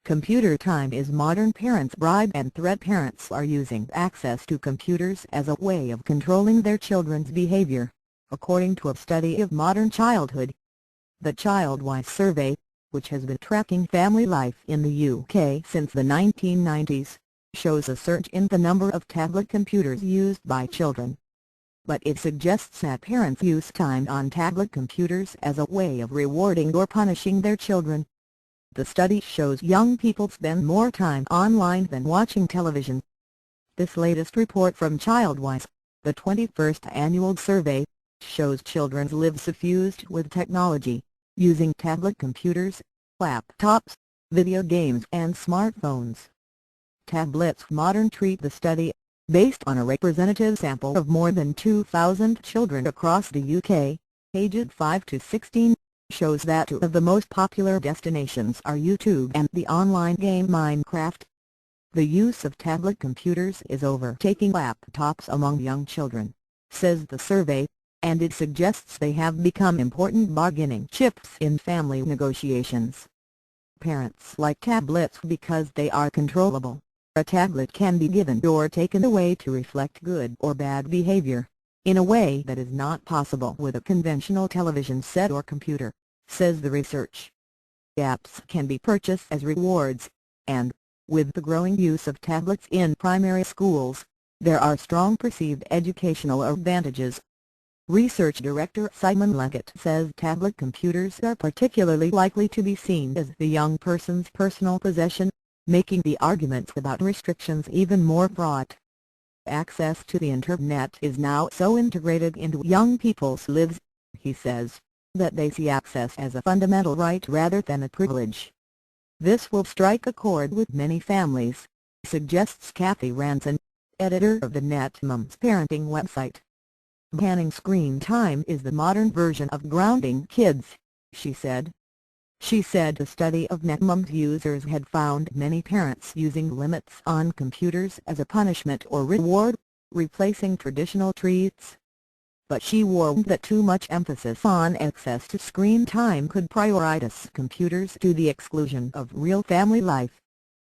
Computer time is modern parents' bribe, and threat. Parents are using access to computers as a way of controlling their children's behavior, according to a study of modern childhood. The Childwise survey, which has been tracking family life in the UK since the 1990s, shows a surge in the number of tablet computers used by children. But it suggests that parents use time on tablet computers as a way of rewarding or punishing their children. The study shows young people spend more time online than watching television. This latest report from Childwise, the 21st annual survey, shows children live suffused with technology, using tablet computers, laptops, video games and smartphones. Tablets Modern treat the study, based on a representative sample of more than 2,000 children across the UK, aged 5 to 16, shows that two of the most popular destinations are YouTube and the online game Minecraft. The use of tablet computers is overtaking laptops among young children, says the survey, and it suggests they have become important bargaining chips in family negotiations. Parents like tablets because they are controllable. A tablet can be given or taken away to reflect good or bad behavior, in a way that is not possible with a conventional television set or computer, says the research. Apps can be purchased as rewards, and, with the growing use of tablets in primary schools, there are strong perceived educational advantages. Research Director Simon Leggett says tablet computers are particularly likely to be seen as the young person's personal possession, making the arguments about restrictions even more fraught. Access to the Internet is now so integrated into young people's lives, he says, that they see access as a fundamental right rather than a privilege. This will strike a chord with many families, suggests Kathy Ranson, editor of the NetMom's parenting website. Banning screen time is the modern version of grounding kids, she said. She said a study of NetMom's users had found many parents using limits on computers as a punishment or reward, replacing traditional treats. But she warned that too much emphasis on access to screen time could prioritize computers to the exclusion of real family life.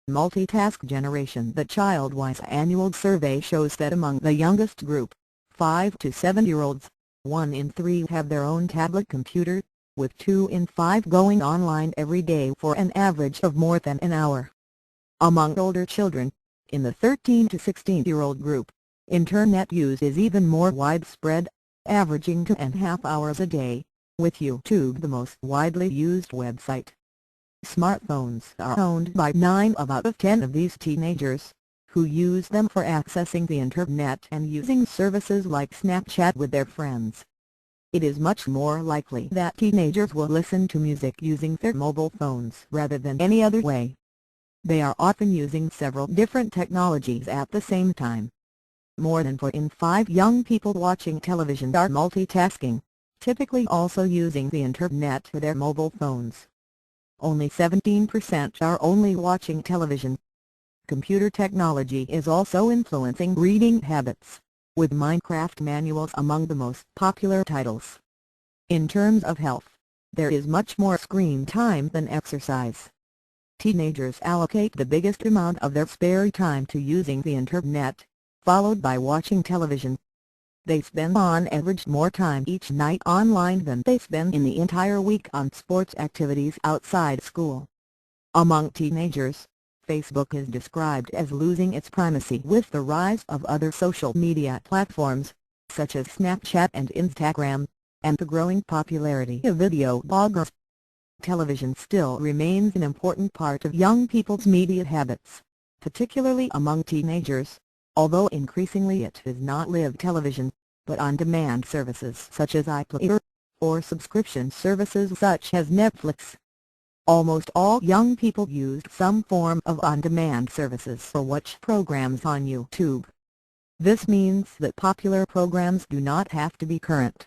Multitask generation. The Childwise annual survey shows that among the youngest group, 5 to 7-year-olds, 1 in 3 have their own tablet computer, with 2 in 5 going online every day for an average of more than an hour. Among older children, in the 13 to 16-year-old group, Internet use is even more widespread, averaging 2.5 hours a day, with YouTube the most widely used website. Smartphones are owned by 9 out of 10 of these teenagers, who use them for accessing the Internet and using services like Snapchat with their friends. It is much more likely that teenagers will listen to music using their mobile phones rather than any other way. They are often using several different technologies at the same time. More than 4 in 5 young people watching television are multitasking, typically also using the Internet for their mobile phones. Only 17% are only watching television. Computer technology is also influencing reading habits, with Minecraft manuals among the most popular titles. In terms of health, there is much more screen time than exercise. Teenagers allocate the biggest amount of their spare time to using the Internet, followed by watching television. They spend on average more time each night online than they spend in the entire week on sports activities outside school. Among teenagers, Facebook is described as losing its primacy with the rise of other social media platforms, such as Snapchat and Instagram, and the growing popularity of video bloggers. Television still remains an important part of young people's media habits, particularly among teenagers, although increasingly it is not live television, but on-demand services such as iPlayer, or subscription services such as Netflix. Almost all young people used some form of on-demand services or watch programs on YouTube. This means that popular programs do not have to be current.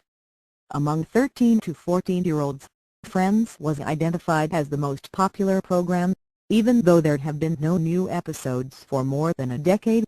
Among 13 to 14-year-olds, Friends was identified as the most popular program, even though there have been no new episodes for more than a decade.